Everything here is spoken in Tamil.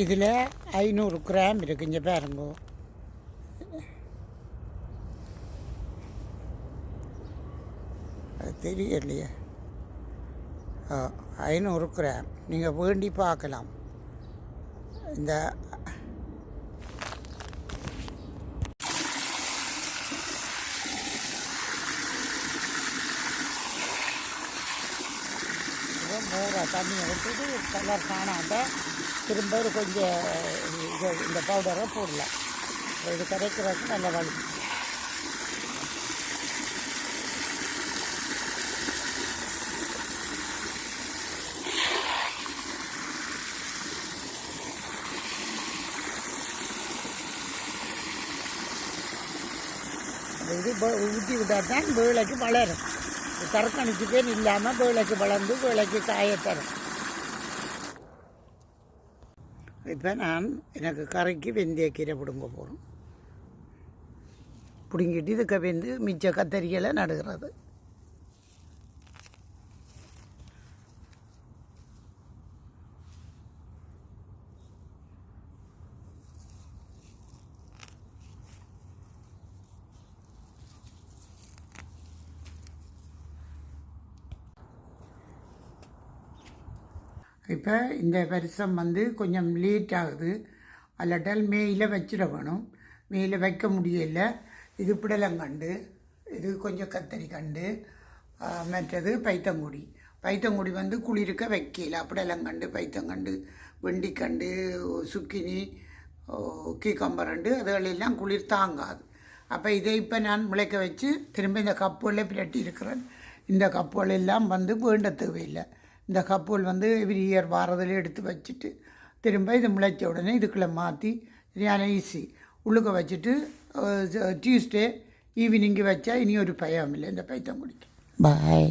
இதில் 500 கிராம் இருக்குது. இங்கே பாருங்கோ, அது தெரியலையே. 500 கிராம் நீங்கள் வேண்டி பார்க்கலாம். இந்த மோரா தண்ணியை விட்டுட்டு கலர் காணாத திரும்ப ஒரு கொஞ்சம் இந்த பவுடரை போடலாம். இது கரைக்கிறதுக்கு நல்ல வழி. இது ஊற்றி விட்டால் தான் வேலைக்கு வளரும். கரக்கணிக்கு பேர் இல்லாமல் வேலைக்கு வளர்ந்து வேலைக்கு காயத்தரும். இப்போ நான் எனக்கு கரைக்கு வெந்தயக்கீரை பிடுங்க போகிறோம். பிடுங்கிட்டு இதுக்கு வெந்து மிச்ச கத்தரிக்கைகளை நடுகிறது. இப்போ இந்த வருஷம் கொஞ்சம் லேட் ஆகுது. அல்லாட்டால் மேயில் வச்சிட வேணும். மேயில் வைக்க முடியல. இது புடலங்கண்டு, இது கொஞ்சம் கத்தரி கண்டு, மற்றது பைத்தங்குடி. பைத்தங்குடி குளிர்க்க வைக்கல. புடலங்கண்டு, பைத்தங்கண்டு, வெண்டிக்கண்டு, சுக்கினி, கீக்கம்பரண்டு அதுகளெல்லாம் குளிர் தாங்காது. அப்போ இதை இப்போ நான் முளைக்க வச்சு திரும்ப இந்த கப்புகளில் பிரட்டி இருக்கிறேன். இந்த கப்புகள் எல்லாம் வேண்ட தேவையில்லை. இந்த கப்புகள் எவ்ரி இயர் வாரத்தில் எடுத்து வச்சுட்டு திரும்ப இது முளைச்ச உடனே இதுக்குள்ளே மாற்றி சரியான ஈஸி உள்ளுக்க வச்சுட்டு டியூஸ்டே ஈவினிங்கு வச்சா இனி ஒரு பயம் இல்லை இந்த பைத்தங்குடிக்கு. பாய்.